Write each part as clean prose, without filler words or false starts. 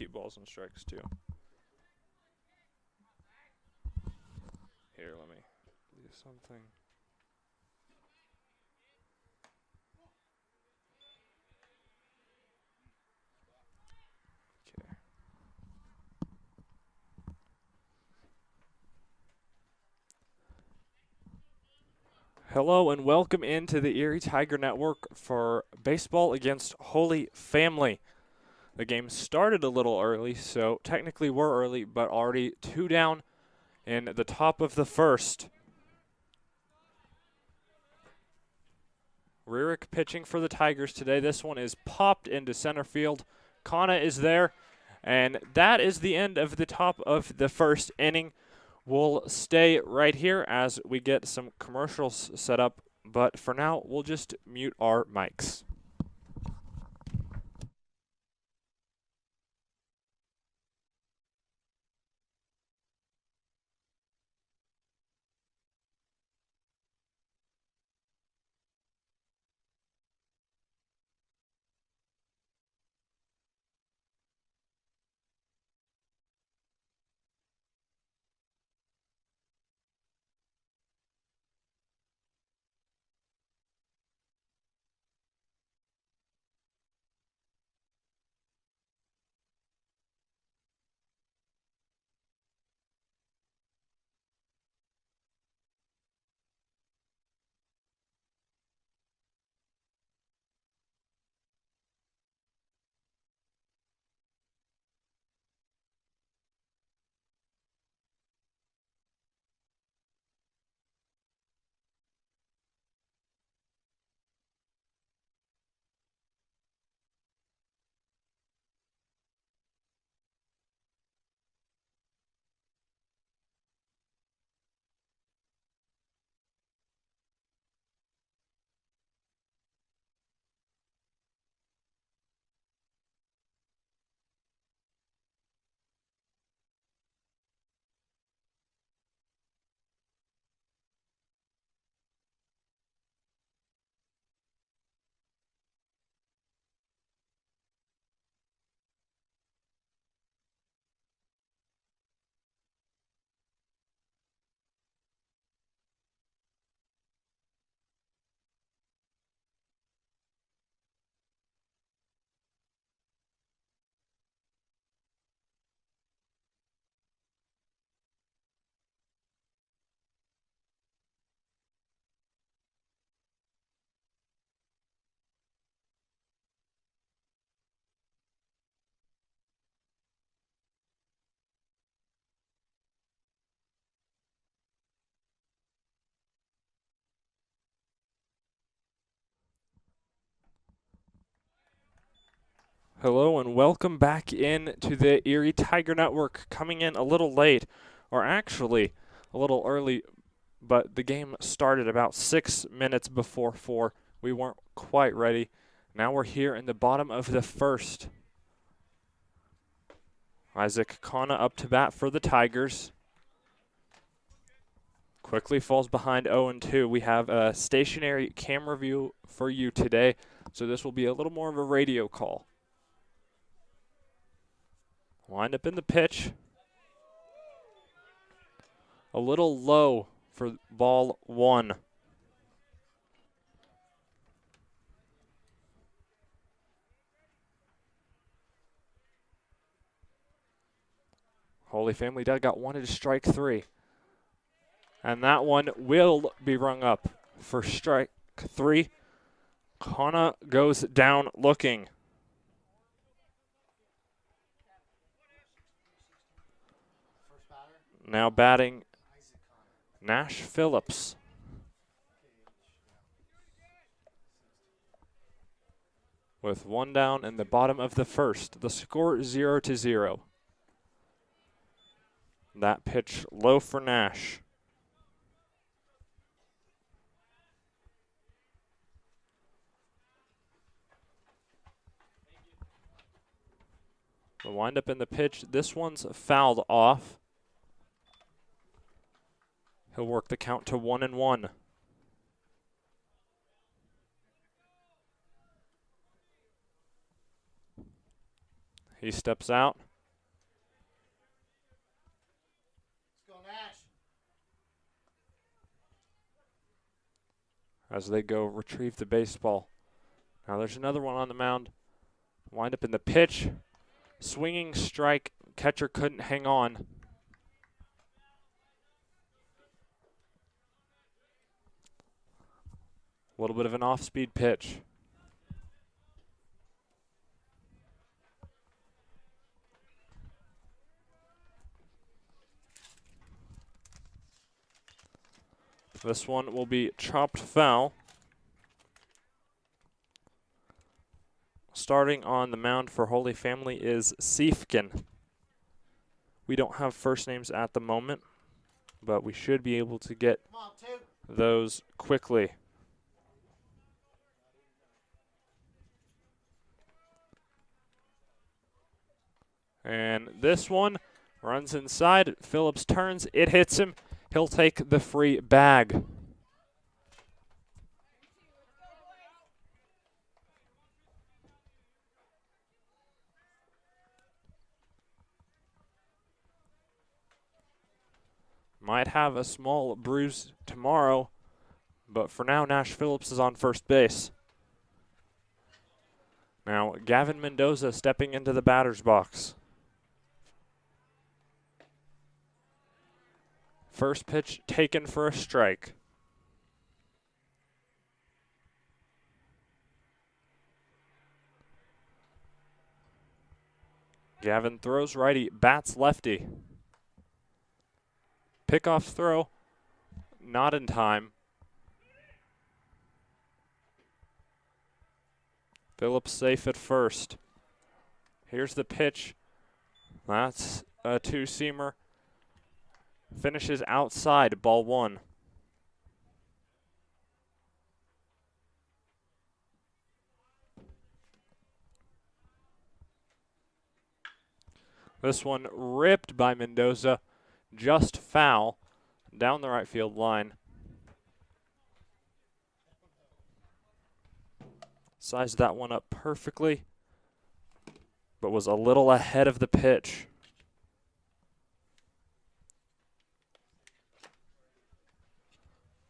keep balls and strikes too. Here, let me do something. Okay. Hello and welcome into the Erie Tiger Network for baseball against Holy Family. The game started a little early, so technically we're early, but already 2 down in the top of the first. Rurick pitching for the Tigers today. This one is popped into center field. Kana is there, and that is the end of the top of the first inning. We'll stay right here as we get some commercials set up, but for now, we'll just mute our mics. Hello and welcome back in to the Erie Tiger Network. Coming in a little late, or actually a little early, but the game started about 6 minutes before 4. We weren't quite ready. Now we're here in the bottom of the first. Isaac Kana up to bat for the Tigers. Quickly falls behind 0-2. We have a stationary camera view for you today, so this will be a little more of a radio call. Wind up in the pitch. A little low for ball 1. Holy Family dugout wanted to strike 3. And that one will be rung up for strike 3. Kana goes down looking. Now batting Nash Phillips. With 1 down in the bottom of the first. The score 0-0. That pitch low for Nash. The windup in the pitch. This one's fouled off. He'll work the count to 1-1. He steps out. as they go retrieve the baseball. Now there's another one on the mound. Wind up in the pitch. Swinging strike. Catcher couldn't hang on. A little bit of an off-speed pitch. This one will be chopped foul. Starting on the mound for Holy Family is Siefkin. We don't have first names at the moment, but we should be able to get those quickly. And this one runs inside. Phillips turns. It hits him. He'll take the free bag. Might have a small bruise tomorrow, but for now, Nash Phillips is on first base. Now, Gavin Mendoza stepping into the batter's box. First pitch taken for a strike. Gavin throws righty, bats lefty. Pickoff throw, not in time. Phillips safe at first. Here's the pitch. That's a two-seamer. Finishes outside, ball one. This one ripped by Mendoza, just foul, down the right field line. Sized that one up perfectly, but was a little ahead of the pitch.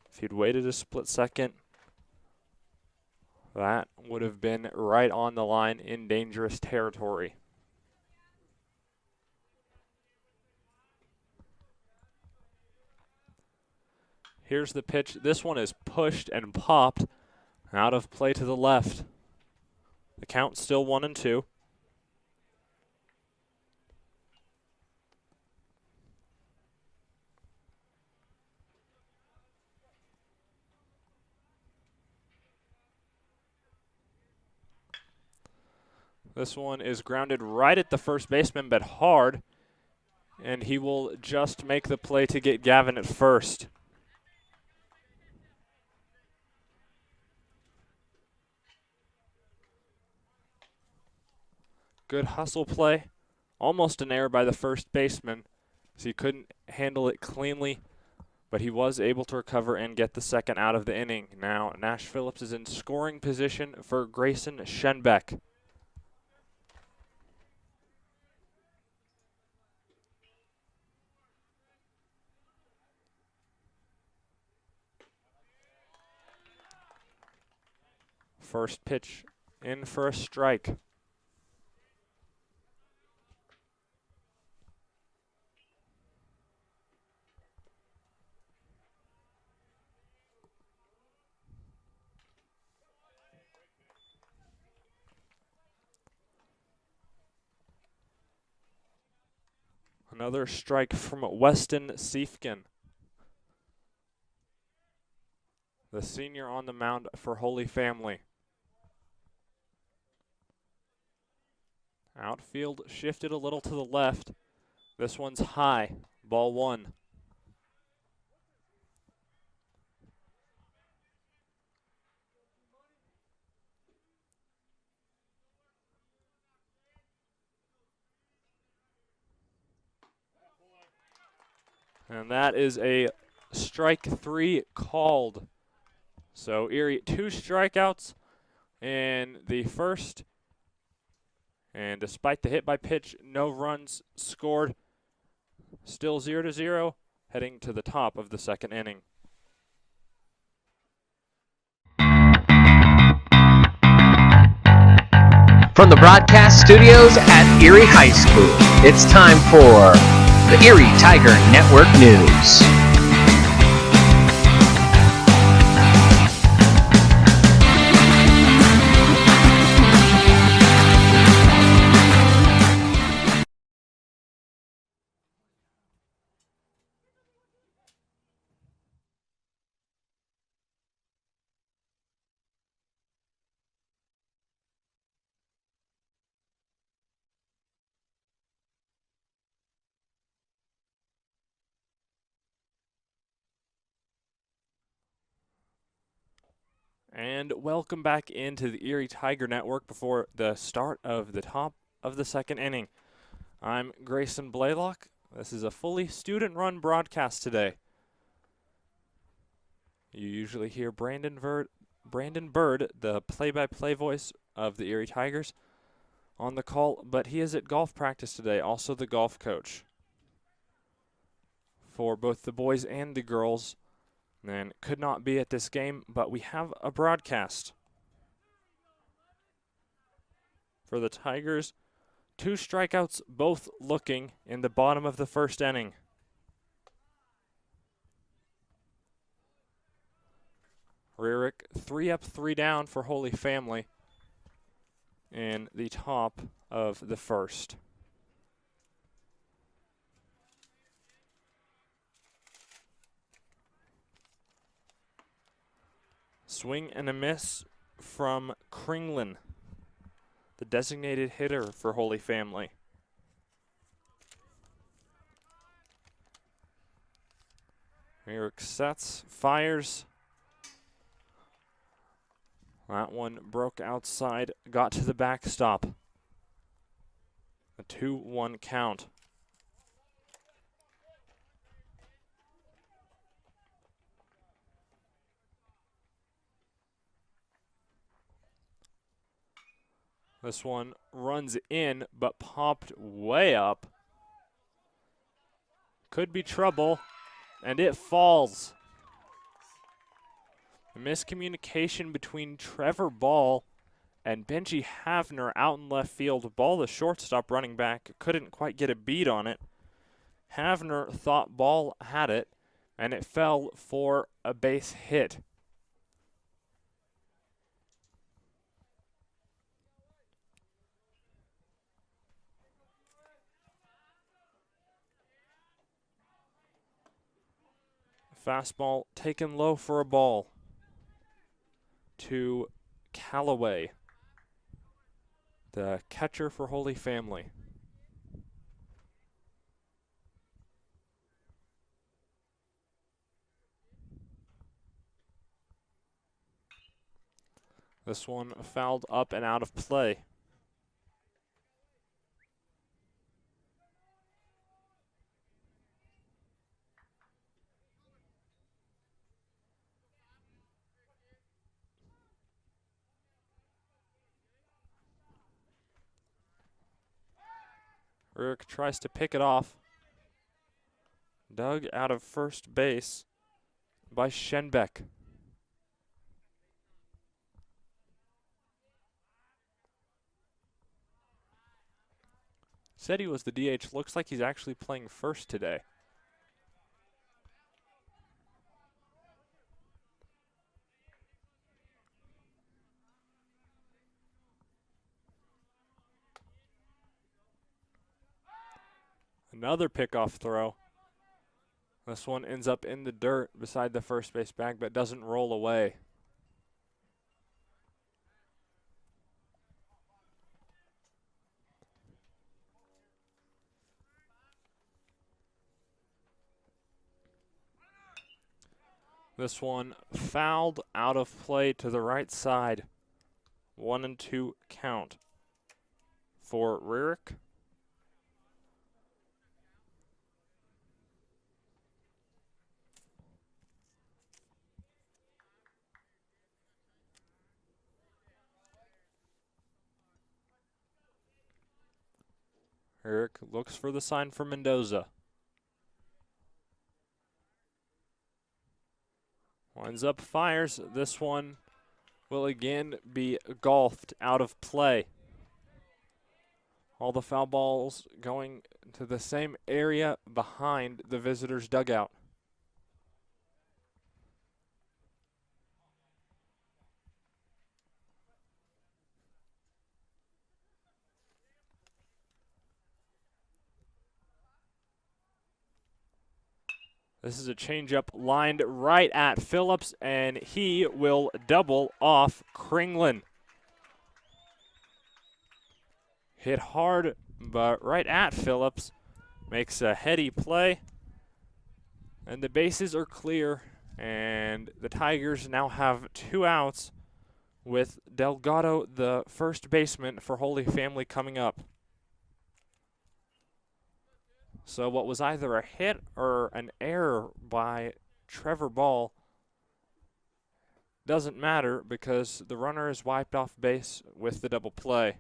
If he'd waited a split second, that would have been right on the line in dangerous territory. Here's the pitch. This one is pushed and popped out of play to the left. The count still 1-2. This one is grounded right at the first baseman, but hard, and he will just make the play to get Gavin at first. Good hustle play. Almost an error by the first baseman, so he couldn't handle it cleanly, but he was able to recover and get the second out of the inning. Now Nash Phillips is in scoring position for Grayson Schenbeck. First pitch in for a strike. Another strike from Weston Siefkin, the senior on the mound for Holy Family. Outfield shifted a little to the left. This one's high, ball one. And that is a strike three called. So Erie, 2 strikeouts in the first. And despite the hit by pitch, no runs scored. Still 0-0, heading to the top of the second inning. From the broadcast studios at Erie High School, it's time for the Erie Tiger Network News. And welcome back into the Erie Tiger Network before the start of the top of the second inning. I'm Grayson Blaylock. This is a fully student-run broadcast today. You usually hear Brandon Bird, the play-by-play voice of the Erie Tigers, on the call, but he is at golf practice today, also the golf coach for both the boys and the girls. And could not be at this game, but we have a broadcast for the Tigers. 2 strikeouts, both looking in the bottom of the first inning. Rarick 3 up, 3 down for Holy Family in the top of the first. Swing and a miss from Kringlin, the designated hitter for Holy Family. Rarick sets, fires. That one broke outside, got to the backstop. A 2-1 count. This one runs in, but popped way up. Could be trouble, and it falls. A miscommunication between Trevor Ball and Benji Havner out in left field. Ball, the shortstop running back, couldn't quite get a beat on it. Havner thought Ball had it, and it fell for a base hit. Fastball taken low for a ball to Callaway, the catcher for Holy Family. This one fouled up and out of play. Rarick tries to pick it off. Dug out of first base by Schenbeck. Said he was the DH. Looks like he's actually playing first today. Another pickoff throw. This one ends up in the dirt beside the first base bag, but doesn't roll away. This one fouled out of play to the right side. 1-2 count for Rarick. Rarick looks for the sign for Mendoza. Winds up, fires. This one will again be golfed out of play. All the foul balls going to the same area behind the visitors' dugout. This is a changeup lined right at Phillips, and he will double off Kringlen. Hit hard, but right at Phillips. Makes a heady play, and the bases are clear, and the Tigers now have 2 outs with Delgado, the first baseman for Holy Family, coming up. So what was either a hit or an error by Trevor Ball doesn't matter because the runner is wiped off base with the double play.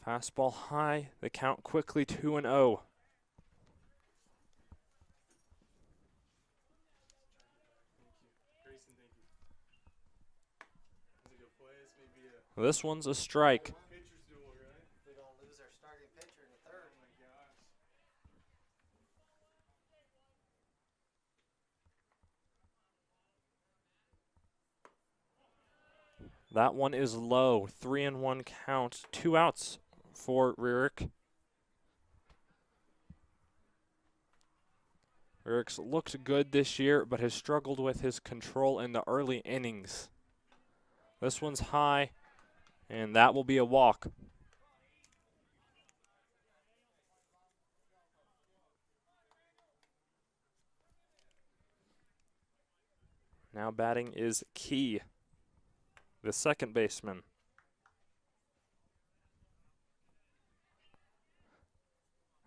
Fastball high, the count quickly 2-0. This one's a strike. That one is low. 3-1 count. 2 outs for Rierick. Rierick's looked good this year, but has struggled with his control in the early innings. This one's high, and that will be a walk. Now batting is Key, the second baseman.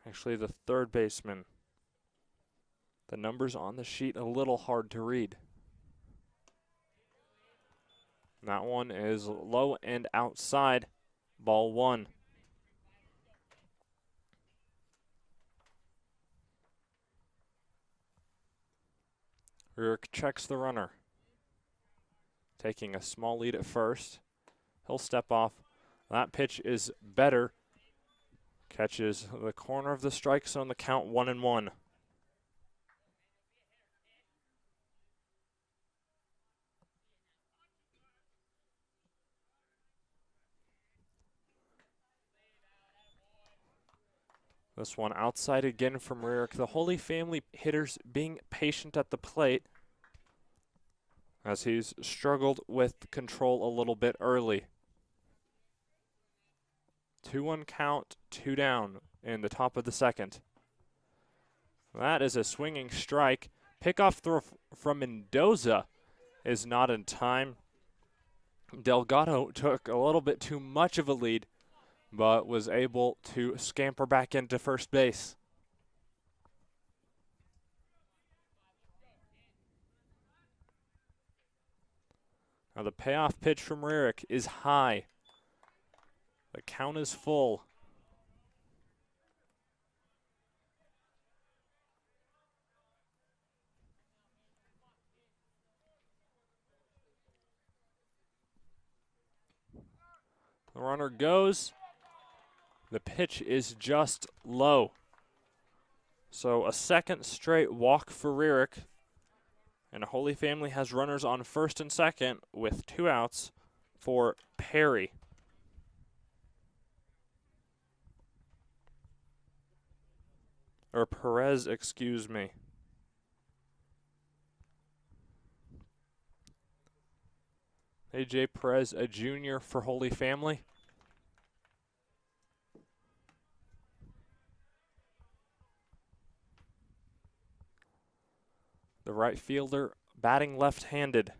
Actually, the third baseman. The numbers on the sheet a little hard to read. That one is low and outside. Ball 1. Rierick checks the runner. Taking a small lead at first. He'll step off. That pitch is better. Catches the corner of the strike zone, the count 1-1. This one outside again from Rierick. The Holy Family hitters being patient at the plate as he's struggled with control a little bit early. 2-1 count, 2 down in the top of the second. That is a swinging strike. Pickoff throw from Mendoza is not in time. Delgado took a little bit too much of a lead, but was able to scamper back into first base. Now the payoff pitch from Rierick is high. The count is full. The runner goes. The pitch is just low. So a second straight walk for Rierick. And Holy Family has runners on first and second with 2 outs for Perry. Or Perez, excuse me. A.J. Perez, a junior for Holy Family. The right fielder batting left-handed.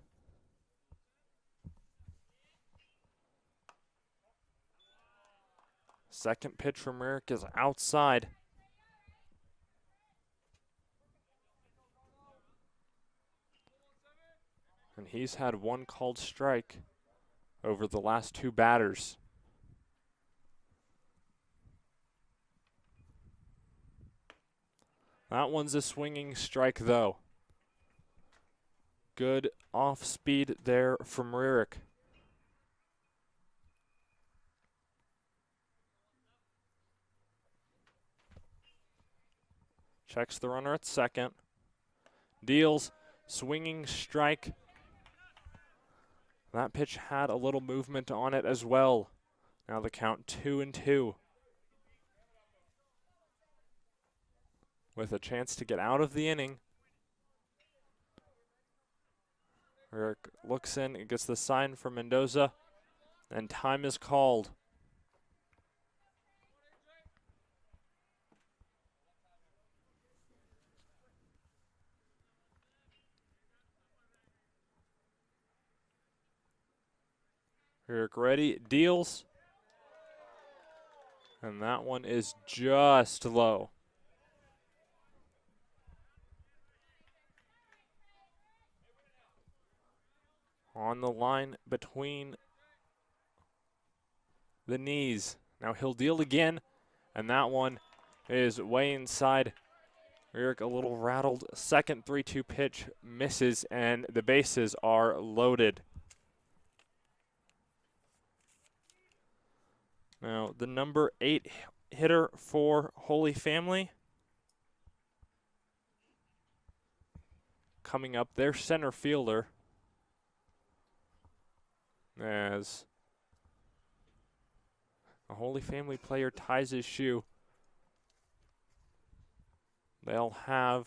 Second pitch from Rierick is outside. And he's had 1 called strike over the last 2 batters. That one's a swinging strike, though. Good off speed there from Rearick. Checks the runner at second. Deals, swinging strike. That pitch had a little movement on it as well. Now the count 2-2. With a chance to get out of the inning. Rearick looks in, it gets the sign from Mendoza, and time is called. Rearick ready, deals. And that one is just low. On the line between the knees. Now he'll deal again, and that one is way inside. Rearick a little rattled. Second 3-2 pitch misses, and the bases are loaded. Now, the number 8 hitter for Holy Family coming up, their center fielder, as a Holy Family player ties his shoe. They'll have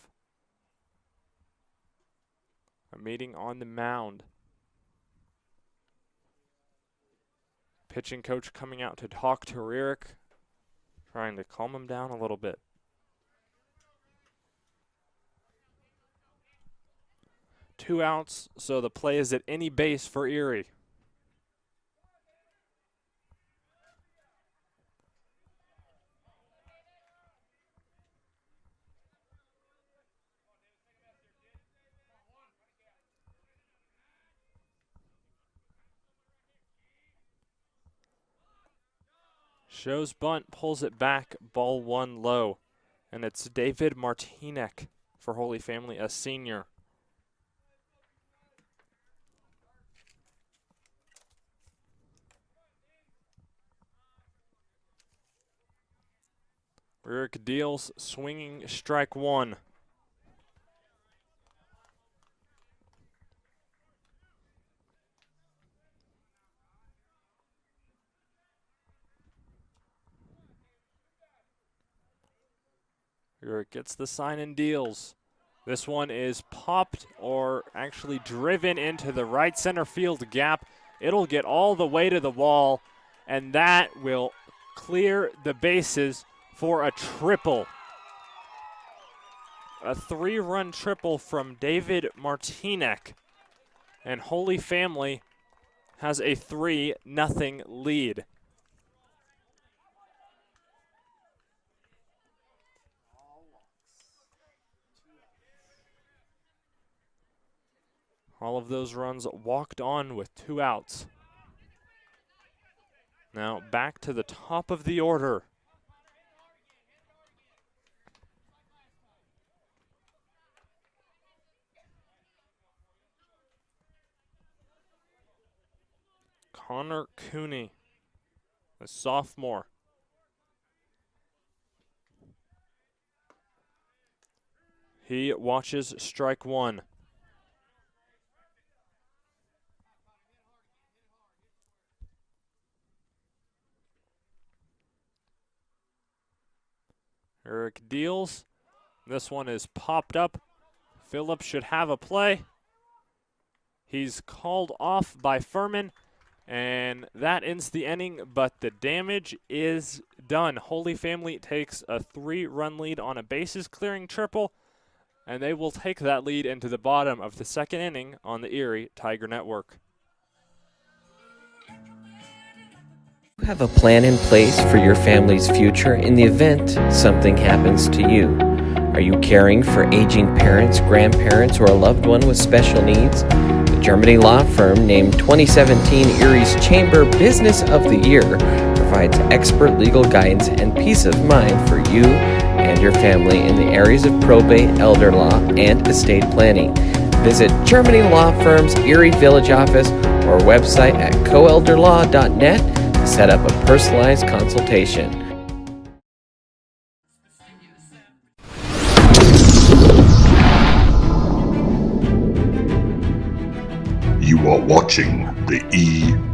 a meeting on the mound. Pitching coach coming out to talk to Rearick, trying to calm him down a little bit. Two outs, so the play is at any base for Erie. Shows bunt, pulls it back, ball one low. And it's David Martinek for Holy Family, a senior. Rearick deals, swinging strike one. Rearick gets the sign and deals. This one is popped, or actually driven into the right center field gap. It'll get all the way to the wall, and that will clear the bases for a triple. A 3-run triple from David Martinek. And Holy Family has a 3-0 lead. All of those runs walked on with 2 outs. Now back to the top of the order. Connor Cooney, a sophomore. He watches strike one. Rearick deals. This one is popped up. Phillips should have a play. He's called off by Furman, and that ends the inning, but the damage is done. Holy Family takes a 3-run lead on a bases-clearing triple, and they will take that lead into the bottom of the second inning on the Erie Tiger Network. You have a plan in place for your family's future in the event something happens to you. Are you caring for aging parents, grandparents, or a loved one with special needs? The Germany law firm named 2017 Erie's Chamber Business of the Year provides expert legal guidance and peace of mind for you and and your family in the areas of probate, elder law, and estate planning. Visit Germany Law Firm's Erie Village office or website at coelderlaw.net to set up a personalized consultation. You are watching the ETN.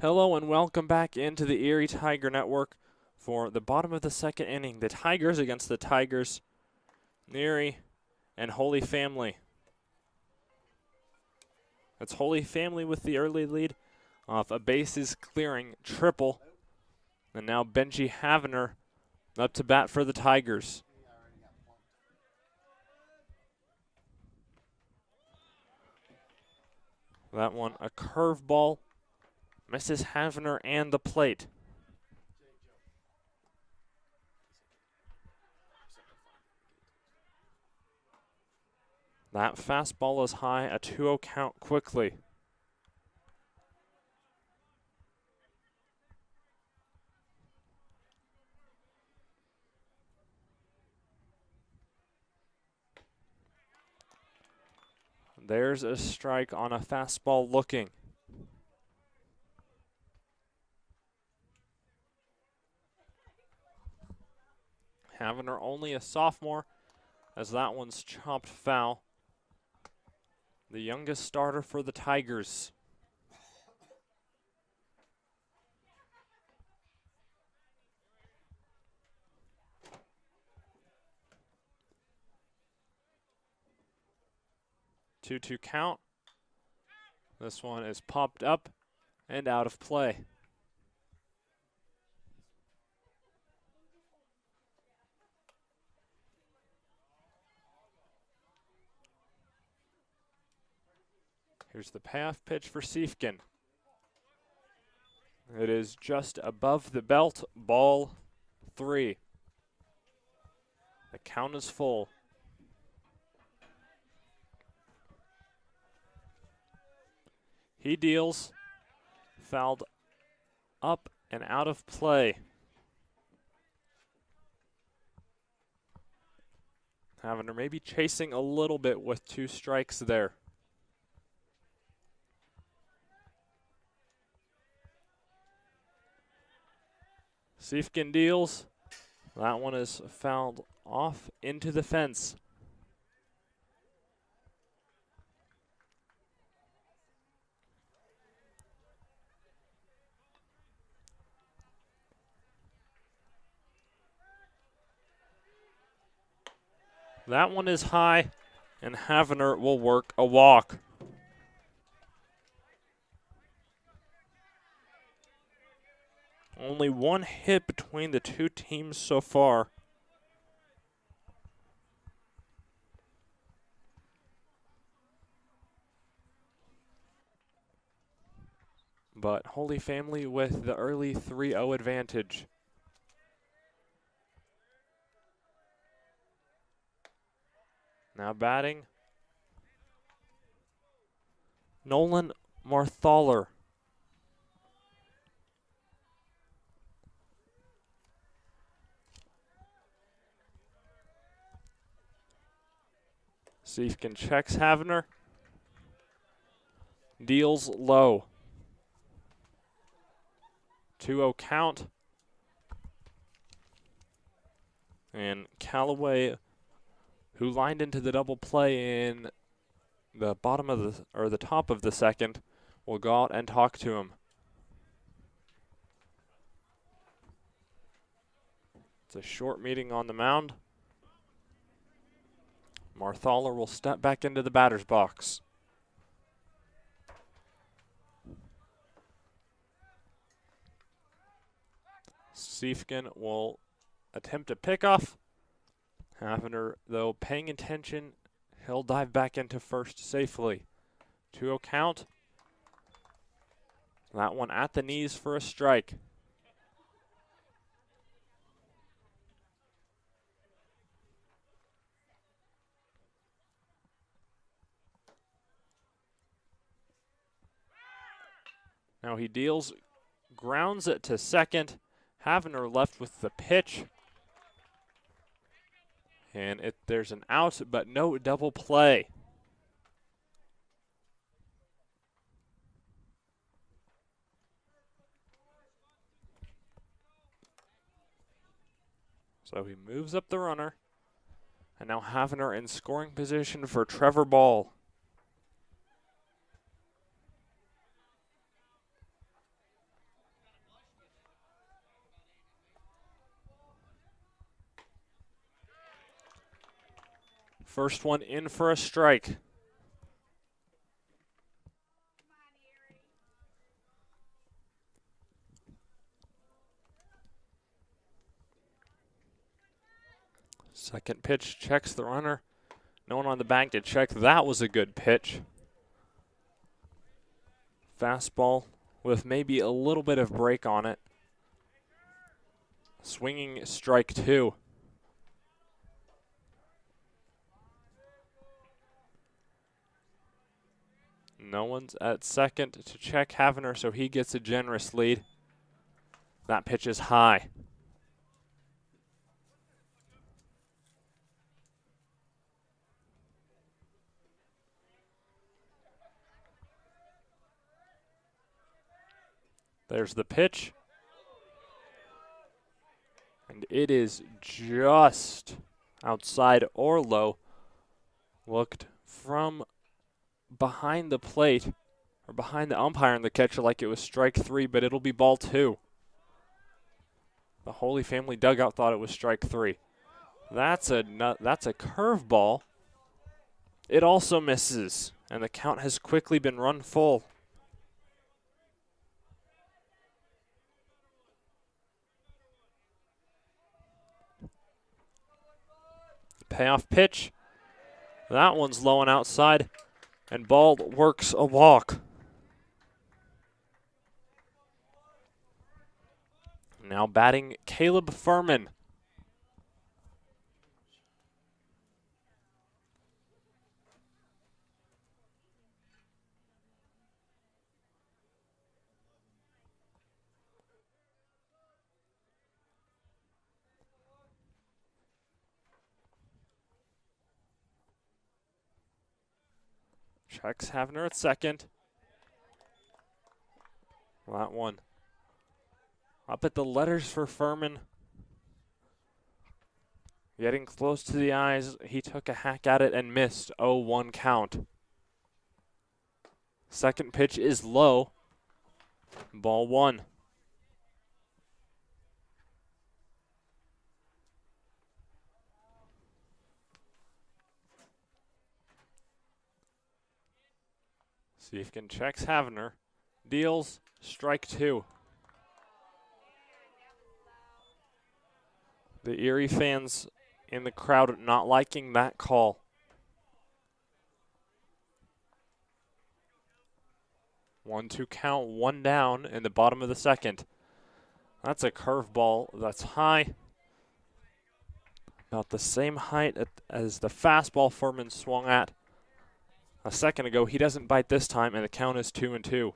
Hello and welcome back into the Erie Tiger Network for the bottom of the second inning. The Tigers against the Tigers, Erie and Holy Family. It's Holy Family with the early lead off a bases clearing triple. And now Benji Havener up to bat for the Tigers. That one, a curveball. Misses Havener and the plate. That fastball is high, a 2-0 count quickly. There's a strike on a fastball looking. Havener only a sophomore, as that one's chopped foul. The youngest starter for the Tigers. Two count. This one is popped up and out of play. Here's the payoff pitch for Siefken. It is just above the belt, ball 3. The count is full. He deals, fouled up and out of play. Havener maybe chasing a little bit with 2 strikes there. Siefken deals. That one is fouled off into the fence. That one is high, and Havener will work a walk. Only one hit between the two teams so far. But Holy Family with the early 3-0 advantage. Now batting, Nolan Marthaler. Siefken checks Havener. Deals low. 2-0 count. And Callaway, who lined into the double play in the bottom of the top of the second, will go out and talk to him. It's a short meeting on the mound. Marthaler will step back into the batter's box. Siefken will attempt a pickoff. Havener, though, paying attention. He'll dive back into first safely. 2-0 count. That one at the knees for a strike. Now he deals, grounds it to second. Havener left with the pitch. And there's an out, but no double play. So he moves up the runner. And now Havener in scoring position for Trevor Ball. First one in for a strike. Second pitch checks the runner. No one on the bank to check. That was a good pitch. Fastball with maybe a little bit of break on it. Swinging strike 2. No one's at second to check Havener, so he gets a generous lead. That pitch is high. There's the pitch. And it is just outside or low. Looked from behind the plate, or behind the umpire and the catcher like it was strike 3, but it'll be ball 2. The Holy Family dugout thought it was strike 3. That's a curveball. It also misses, and the count has quickly been run full. Payoff pitch. That one's low and outside, and Ball works a walk. Now batting Caleb Furman. Checks Havener at second. That one up at the letters for Furman. Getting close to the eyes. He took a hack at it and missed. 0-1 count. Second pitch is low. Ball 1. Siefken checks Havener. Deals. Strike 2. The Erie fans in the crowd not liking that call. One, two count, one down in the bottom of the second. That's a curveball that's high. About the same height as the fastball Furman swung at a second ago. He doesn't bite this time, and the count is 2-2.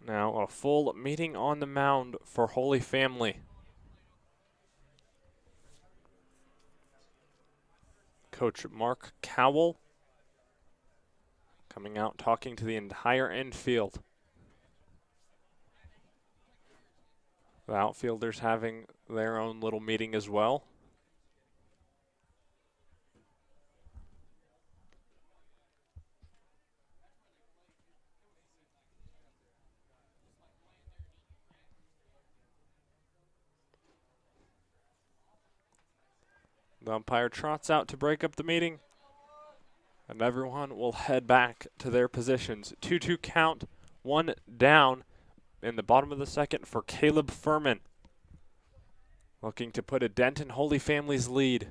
Now a full meeting on the mound for Holy Family. Coach Mark Cowell coming out talking to the entire infield. The outfielders having their own little meeting as well. The umpire trots out to break up the meeting. And everyone will head back to their positions. 2-2 count, one down in the bottom of the second for Caleb Furman. Looking to put a dent in Holy Family's lead.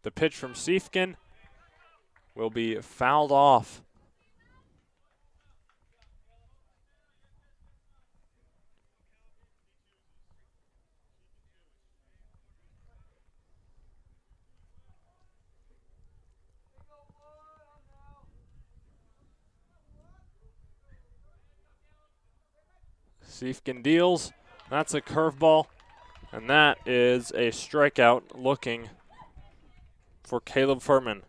The pitch from Siefken will be fouled off. Siefken deals. That's a curveball, and that is a strikeout looking for Caleb Furman.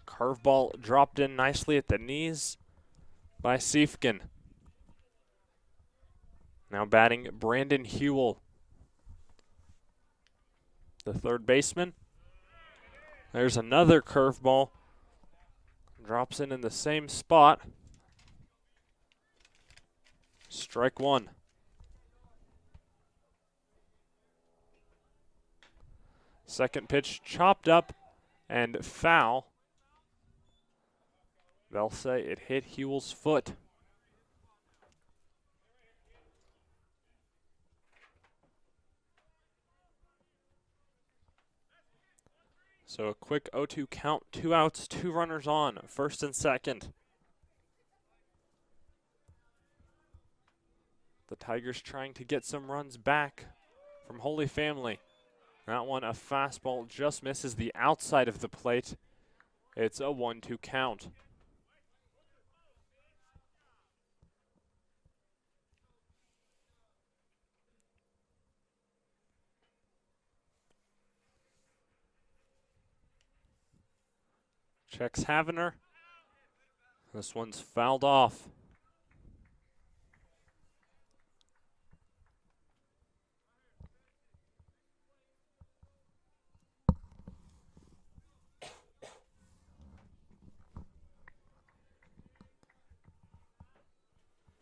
Curveball dropped in nicely at the knees by Siefken. Now batting Brandon Hewell, the third baseman. There's another curveball. Drops in the same spot. Strike one. Second pitch chopped up and foul. They'll say it hit Hewell's foot. So a quick 0-2 count, 2 outs, 2 runners on, first and second. The Tigers trying to get some runs back from Holy Family. That one, a fastball, just misses the outside of the plate. It's a 1-2 count. Checks Havener. This one's fouled off.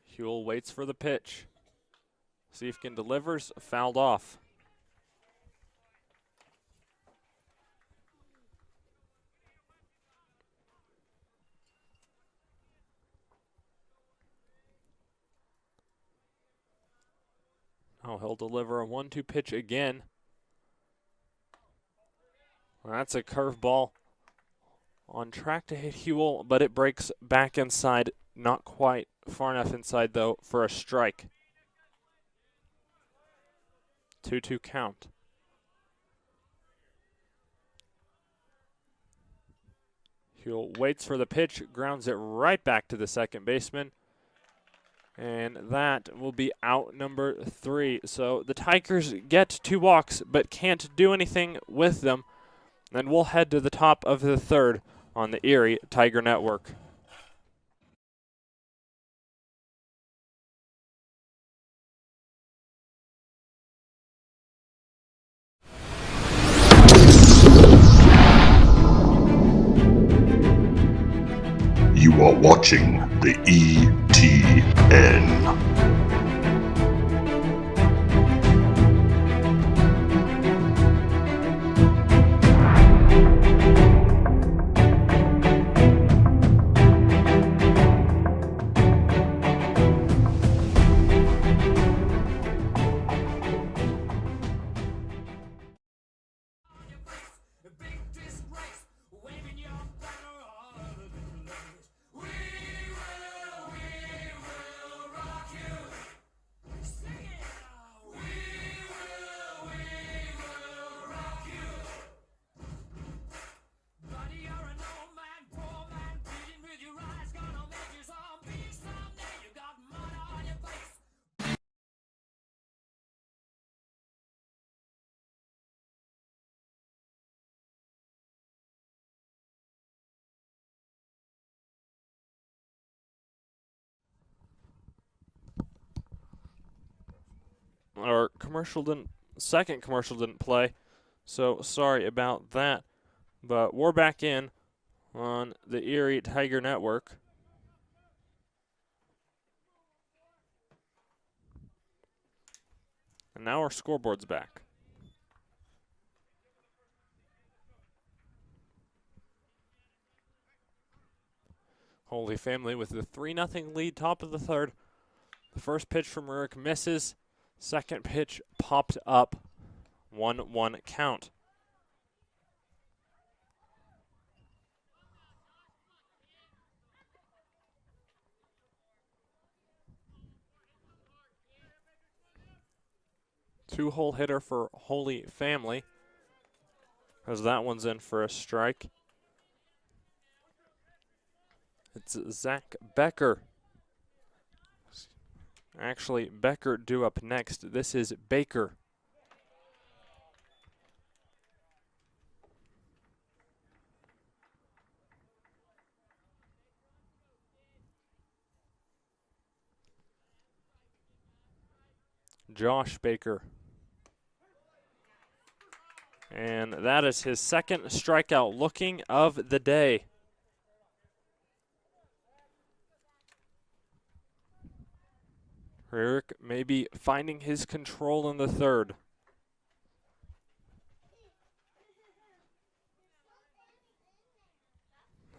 Hewell waits for the pitch. Siefken delivers, fouled off. Oh, he'll deliver a 1-2 pitch again. Well, that's a curveball. On track to hit Hewell, but it breaks back inside. Not quite far enough inside, though, for a strike. 2-2 count. Hewell waits for the pitch, grounds it right back to the second baseman. And that will be out number 3. So the Tigers get 2 walks, but can't do anything with them. And we'll head to the top of the third on the Erie Tiger Network. You are watching the ETN. Our second commercial didn't play, so sorry about that. But we're back in on the Erie Tiger Network. And now our scoreboard's back. Holy Family with the 3-0 lead, top of the third. The first pitch from Rurik misses. Second pitch popped up. 1-1 count. Two-hole hitter for Holy Family, as that one's in for a strike. It's Zach Becker. Actually, Becker due up next. This is Baker. Josh Baker. And that is his second strikeout looking of the day. Rurik maybe finding his control in the third.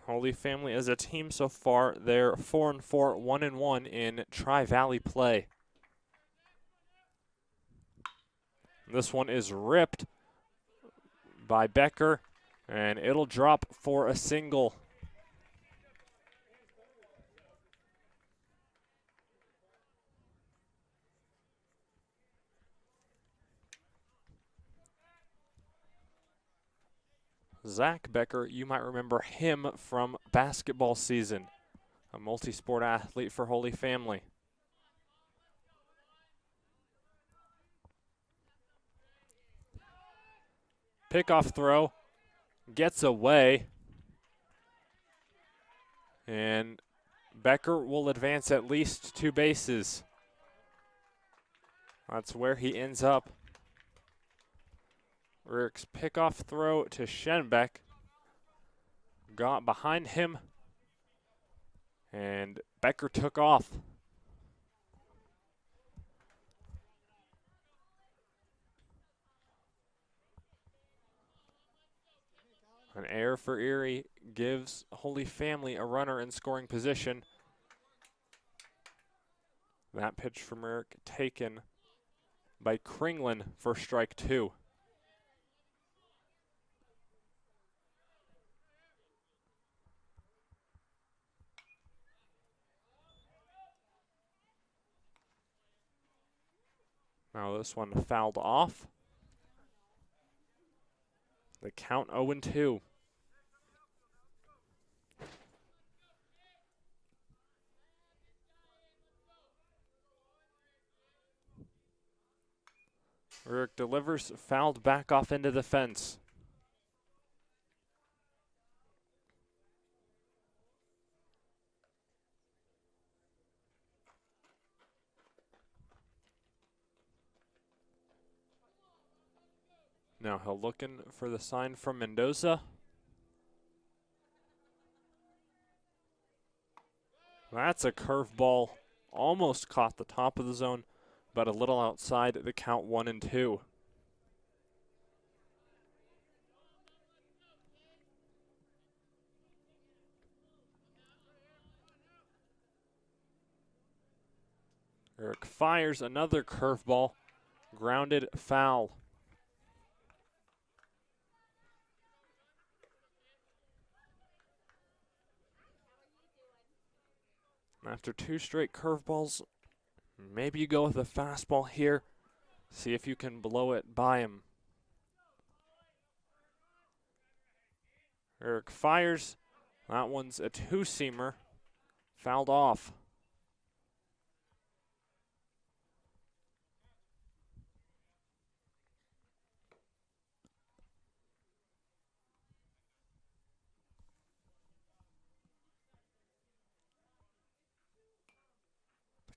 Holy Family as a team so far, they're 4-4, 1-1 in Tri-Valley play. This one is ripped by Becker, and it'll drop for a single. Zach Becker, you might remember him from basketball season, a multi-sport athlete for Holy Family. Pickoff throw, gets away, and Becker will advance at least 2 bases. That's where he ends up. Rurik's pickoff throw to Schenbeck got behind him, and Becker took off. An error for Erie gives Holy Family a runner in scoring position. That pitch from Rurik taken by Kringlin for strike 2. Now this one fouled off. The count 0-2. Rurik delivers, fouled back off into the fence. Now he'll looking for the sign from Mendoza. That's a curveball. Almost caught the top of the zone, but a little outside the count 1-2. Rurik fires another curveball. Grounded foul. After 2 straight curveballs, maybe you go with a fastball here. See if you can blow it by him. Rurik fires. That one's a 2-seamer. Fouled off.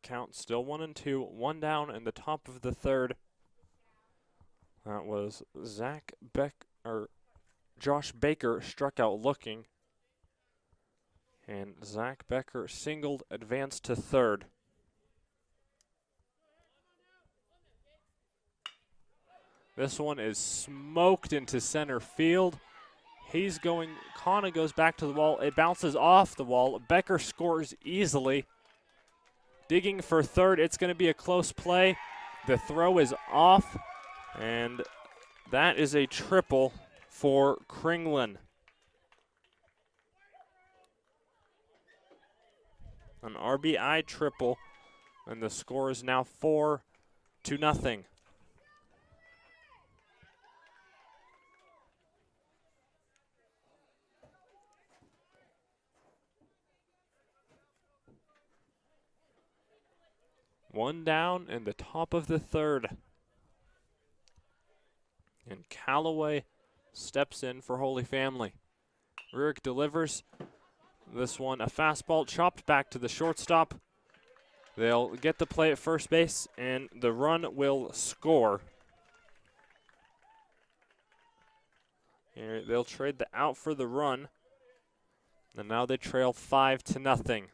Count still 1-2, 1 down in the top of the third. That was Josh Baker struck out looking, and Zach Becker singled, advanced to third. This one is smoked into center field. Kana goes back to the wall. It bounces off the wall. Becker scores easily. Digging for third. It's going to be a close play. The throw is off, and that is a triple for Kringlen. An RBI triple, and the score is now 4-0. One down in the top of the third. And Callaway steps in for Holy Family. Rurik delivers. This one, a fastball chopped back to the shortstop. They'll get the play at first base, and the run will score. Here, they'll trade the out for the run. And now they trail 5-0.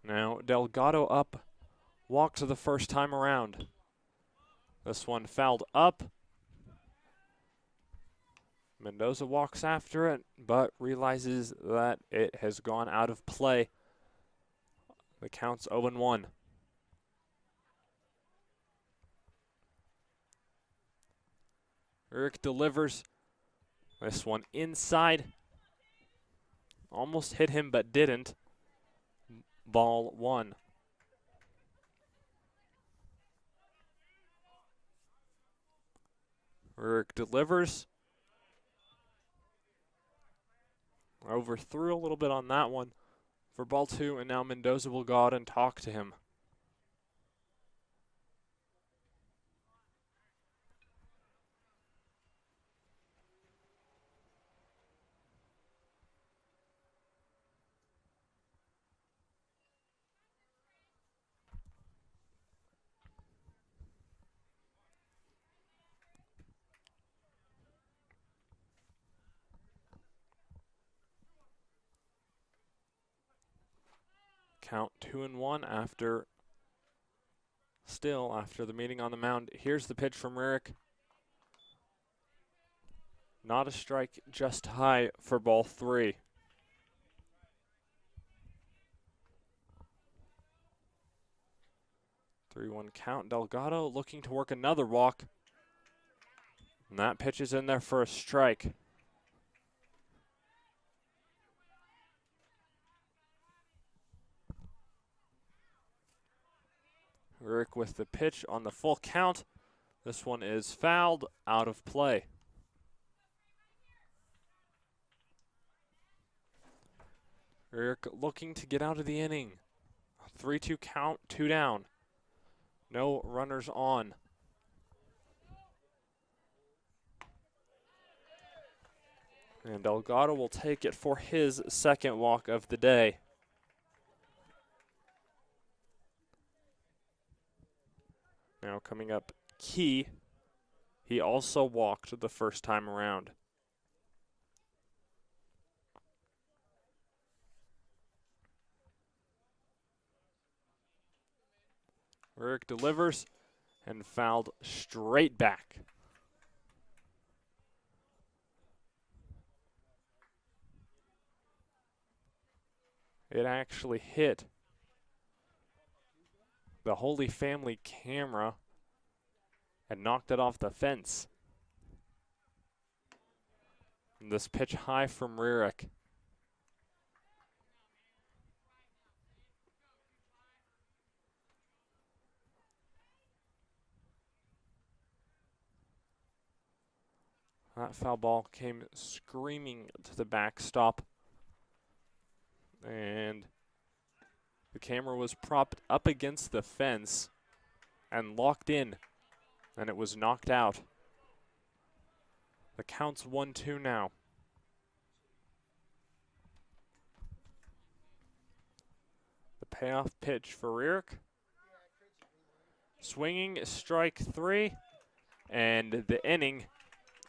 Now Delgado up, walks the first time around. This one fouled up. Mendoza walks after it, but realizes that it has gone out of play. The count's 0-1. Rurik delivers. This one inside. Almost hit him, but didn't. Ball 1. Rurik delivers. Overthrew a little bit on that one for ball 2, and now Mendoza will go out and talk to him. Count 2-1 after the meeting on the mound. Here's the pitch from Rurik. Not a strike, just high for ball 3. Three-one count. Delgado looking to work another walk. And that pitch is in there for a strike. Rurik with the pitch on the full count. This one is fouled, out of play. Rurik looking to get out of the inning. 3-2 count, 2 down. No runners on. And Delgado will take it for his second walk of the day. Now coming up, Key. He also walked the first time around. Rurik delivers and fouled straight back. It actually hit the Holy Family camera and knocked it off the fence. And this pitch high from Rurik. That foul ball came screaming to the backstop. And the camera was propped up against the fence and locked in, and it was knocked out. The count's 1-2 now. The payoff pitch for Rurik. Swinging strike 3, and the inning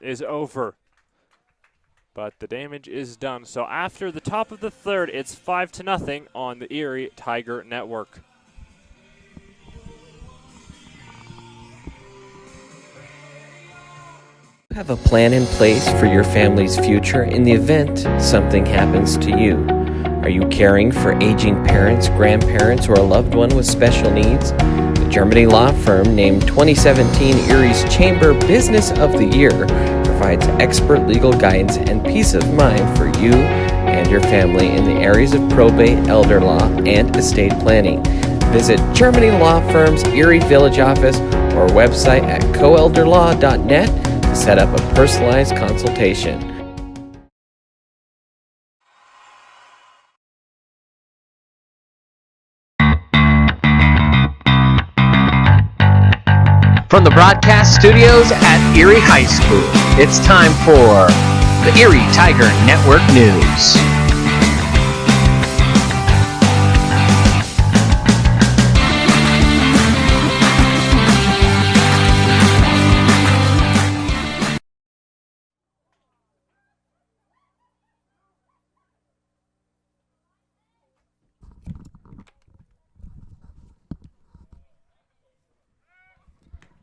is over. but the damage is done. So after the top of the third, it's 5-0 on the Erie Tiger Network. Have a plan in place for your family's future in the event something happens to you. Are you caring for aging parents, grandparents, or a loved one with special needs? The Germany law firm named 2017 Erie's Chamber Business of the Year provides expert legal guidance and peace of mind for you and your family in the areas of probate, elder law, and estate planning. Visit Germany Law Firm's Erie Village office or website at coelderlaw.net to set up a personalized consultation. From the broadcast studios at Erie High School, it's time for the Erie Tiger Network News.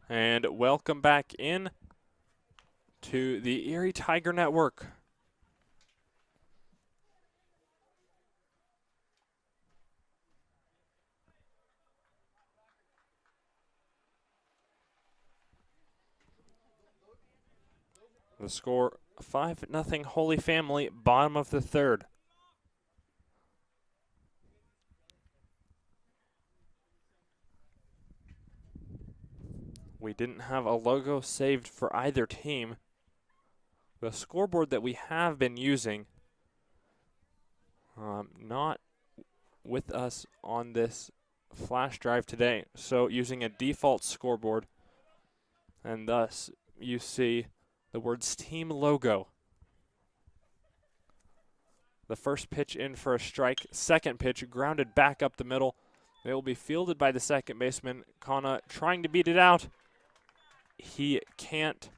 And welcome back in to the Erie Tiger Network. The score 5-0 Holy Family, bottom of the third. We didn't have a logo saved for either team. The scoreboard that we have been using, not with us on this flash drive today, so using a default scoreboard, and thus you see the words team logo. The first pitch in for a strike, second pitch grounded back up the middle. They will be fielded by the second baseman, Kana, trying to beat it out. He can't.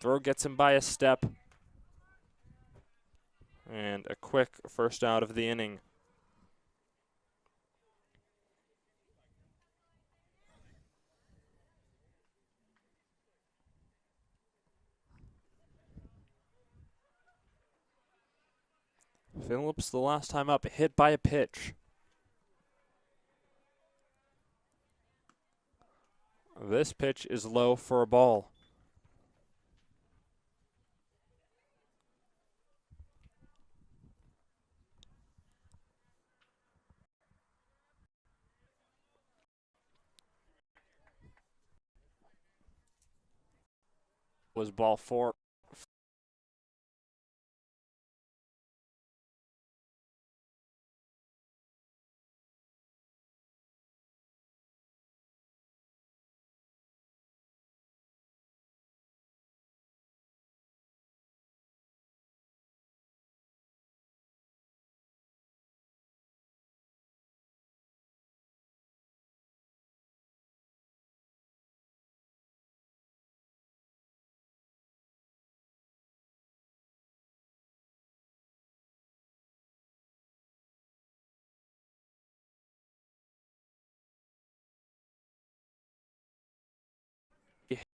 Throw gets him by a step. And a quick first out of the inning. Phillips, the last time up, hit by a pitch. This pitch is low for a ball. Was ball four.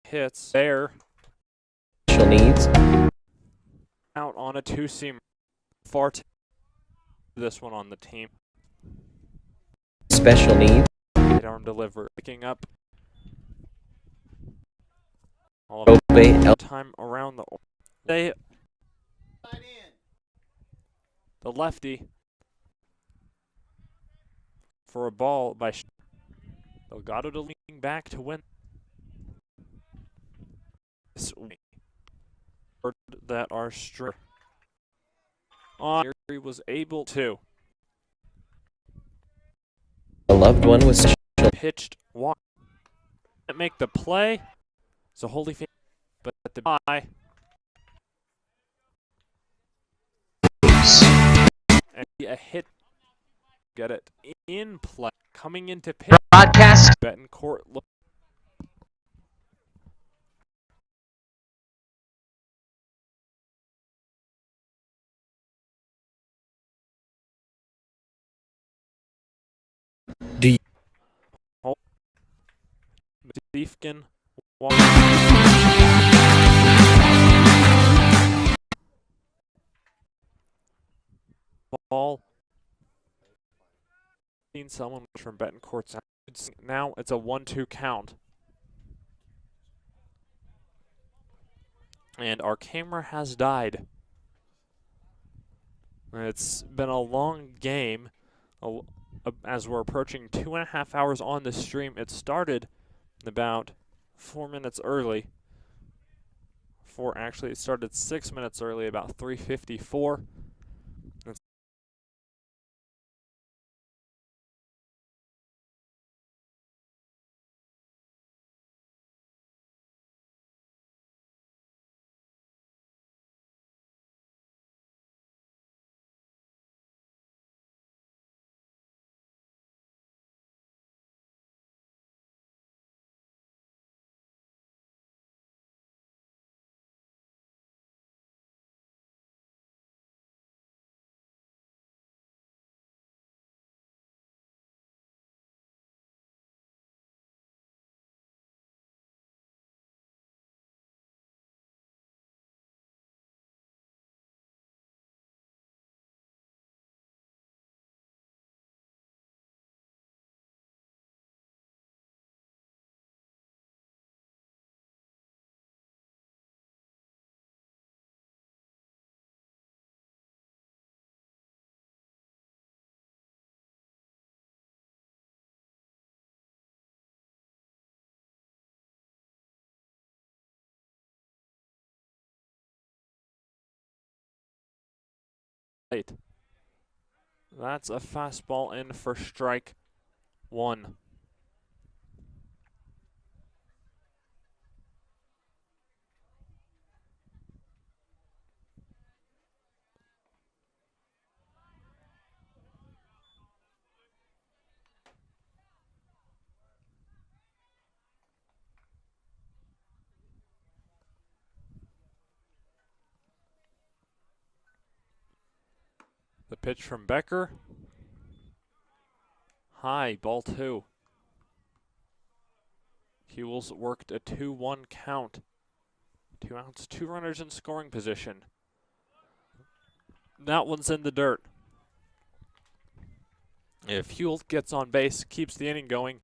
Hits there. Special needs. Out on a two-seam. This one on the team. Special needs. Hit arm delivery. Picking up. All of Probate. time around the lefty for a ball by Delgado to lean back to win. That are straight on. He was able to. A loved one was Pitched walk. Didn't make the play. So Holy Family, but at the bye. And a hit. Get it in play. Coming into pitch. Broadcast. Betancourt Leafkin. Ball. Seen someone from Betancourt's. Now it's a 1-2 count. And our camera has died. It's been a long game. As we're approaching 2.5 hours on the stream, it started about 4 minutes early. Actually, it started 6 minutes early, about 3:54. That's a fastball in for strike one. The pitch from Becker. High, ball 2. Hewells worked a 2-1 count. 2 outs, 2 runners in scoring position. That one's in the dirt. If Hewell gets on base, keeps the inning going,